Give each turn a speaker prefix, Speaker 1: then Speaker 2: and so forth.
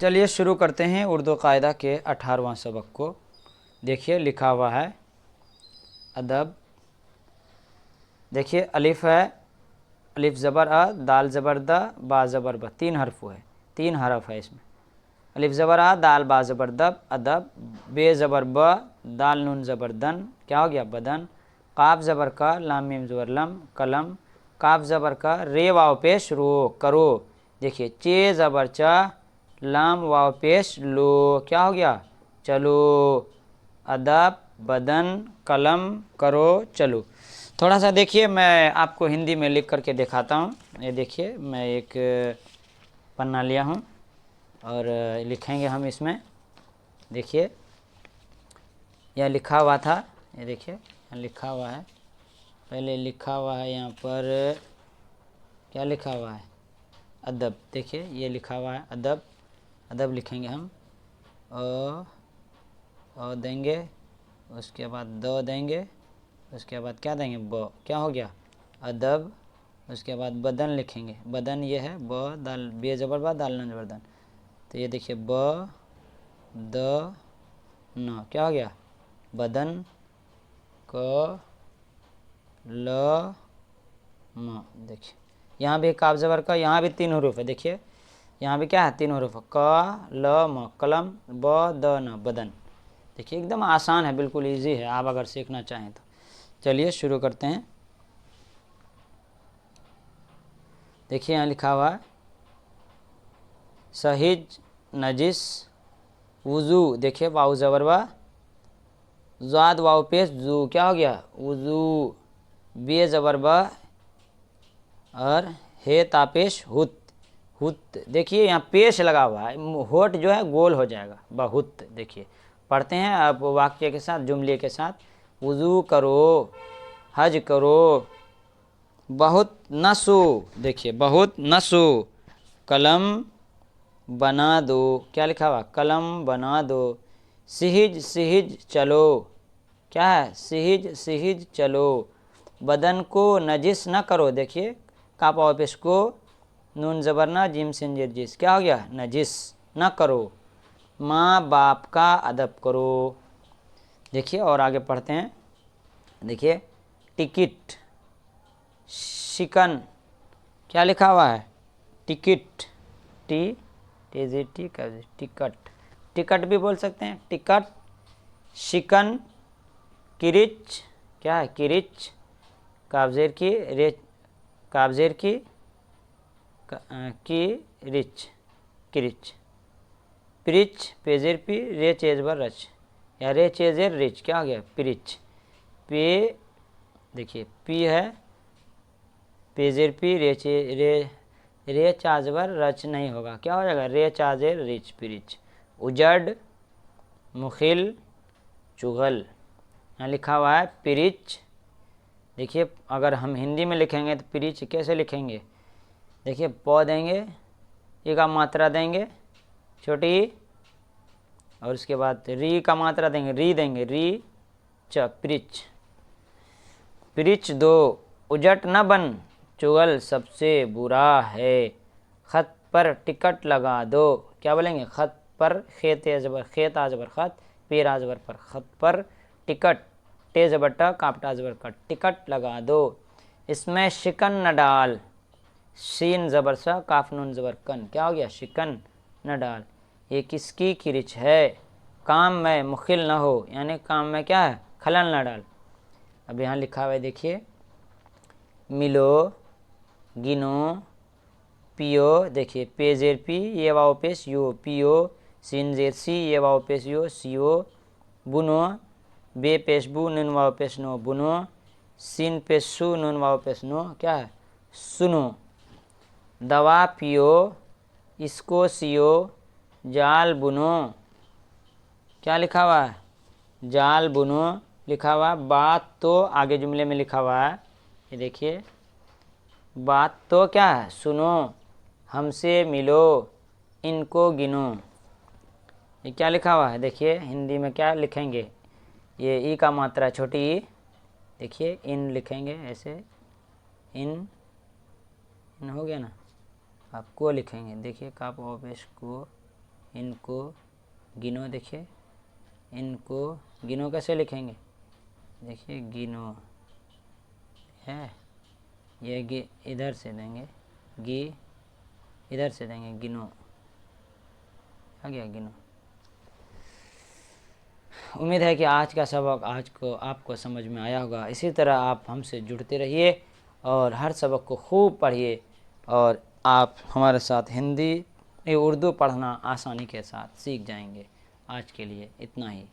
Speaker 1: चलिए शुरू करते हैं उर्दू कायदा के 18वां सबक को। देखिए लिखा हुआ है अदब। देखिए अलिफ है, अलिफ ज़बर अ, दाल ज़बर द, बा ज़बर ब, तीन हरफ है इसमें। अलिफ ज़बर आ, दाल बा ज़बर दब, अदब। बे ज़बर ब, दाल नून ज़बर दन, क्या हो गया बदन। काफ ज़बर का, लाम मीम ज़बर लम, कलम। काफ ज़बर का, रे वाव पेश रो, करो। देखिए चे ज़बर चा, लाम वाव पेश लो, क्या हो गया चलो। अदब, बदन, कलम, करो, चलो। थोड़ा सा देखिए मैं आपको हिंदी में लिख करके दिखाता हूँ। ये देखिए मैं एक पन्ना लिया हूँ और लिखेंगे हम इसमें। देखिए यह लिखा हुआ था, ये देखिए यहाँ लिखा हुआ है। पहले लिखा हुआ है यहाँ पर, क्या लिखा हुआ है अदब। देखिए ये लिखा हुआ है अदब। अदब लिखेंगे हम, अ देंगे, उसके बाद द देंगे, उसके बाद क्या देंगे ब, क्या हो गया अदब। उसके बाद बदन लिखेंगे, बदन ये है ब दाल बे ज़बर बा दाल न ज़बर दन। तो ये देखिए ब द न, क्या हो गया बदन। क ल म, देखिए यहाँ भी काफ ज़बर का, यहाँ भी तीन हरूफ है। देखिए यहाँ भी क्या है तीन हरूफ है, क ल म, कलम, ब द न, बदन। देखिए एकदम आसान है, बिल्कुल इजी है, आप अगर सीखना चाहें तो। चलिए शुरू करते हैं। देखिए यहाँ लिखा हुआ है सहिज, नजिस, वुज़ू। देखिए वाउ ज़बर वा, ज़ाद वाउ पेश जू, क्या हो गया वुज़ू। बे ज़बर बा और हे तापेश हुत, हुत। देखिए यहाँ पेश लगा हुआ है, होठ जो है गोल हो जाएगा, बहुत। देखिए पढ़ते हैं अब वाक्य के साथ, जुमले के साथ। वुज़ू करो, हज करो, बहुत नसो। देखिए बहुत नसो, कलम बना दो, क्या लिखा हुआ कलम बना दो। सिहिज सिहिज चलो, क्या है सिहिज सिहिज चलो। बदन को नजिस न करो, देखिए काफ वापिस को, नून ज़बर ना, जिम सिन जेर जिस, क्या हो गया नजिस न करो। माँ बाप का अदब करो। देखिए और आगे पढ़ते हैं। देखिए टिकट, शिकन, क्या लिखा हुआ है ticket, T T ticket, ticket भी बोल सकते हैं टिकट। शिकन, किरिच, क्या है किरिच, काबजेर की रे, काबजेर की रिच, किरिच। प्रिच, पेजेर पी, रे चेजबर रच, या रे चेजेर रिच, क्या हो गया प्रिच। पे, देखिए पी है, पेजेर पी, रे चाजबर रच नहीं होगा, क्या हो जाएगा रे चाजेर रिच, पिरिच। उजड़, मुखिल, चुगल। यहाँ लिखा हुआ है पिरिच। देखिए अगर हम हिंदी में लिखेंगे तो पिरिच कैसे लिखेंगे। देखिए प देंगे, ई का मात्रा देंगे छोटी, और उसके बाद री का मात्रा देंगे, री देंगे, री च, पिरिच। पिरिच दो, उजट न बन, चुगल सबसे बुरा है। खत पर टिकट लगा दो, क्या बोलेंगे खत पर, खेत ज़बर खेत आजबर खत, पेर आजबर पर, खत पर टिकट, टे ज़बर ट, कापटा ज़बर कट, टिकट लगा दो। इसमें शिकन न डाल, शीन ज़बर सा, काफ नून ज़बर कन, क्या हो गया शिकन न डाल। ये किसकी किरिच है, काम में मुखिल न हो, यानी काम में क्या है खलल न डाल। अब यहाँ लिखा हुआ है देखिए मिलो, गिनो, पियो। देखिए पे जेर पी, ये वाओ पेश यो, पियो। सिन जेर सी, ये वाओ पेश यो, सियो। बुनो, बे पेश बू, नून वाओ पेश नो, बुनो। सिन पेश सु, नून वाओ पेश नो, क्या है सुनो। दवा पियो, इसको सियो, जाल बुनो, क्या लिखा हुआ है जाल बुनो लिखा हुआ। बात तो आगे जुमले में लिखा हुआ है, ये देखिए बात तो क्या है सुनो, हमसे मिलो, इनको गिनो। ये क्या लिखा हुआ है देखिए हिंदी में क्या लिखेंगे, ये ई का मात्रा छोटी ई, देखिए इन लिखेंगे ऐसे, इन इन हो गया ना, आप को लिखेंगे। देखिए काप ऑफिस को, इनको गिनो। देखिए इनको गिनो कैसे लिखेंगे, देखिए गिनो है, ये गी इधर से देंगे, गी इधर से देंगे, गिनो आ गया गिनो। उम्मीद है कि आज का सबक आपको समझ में आया होगा। इसी तरह आप हमसे जुड़ते रहिए और हर सबक को खूब पढ़िए और आप हमारे साथ हिंदी उर्दू पढ़ना आसानी के साथ सीख जाएंगे। आज के लिए इतना ही।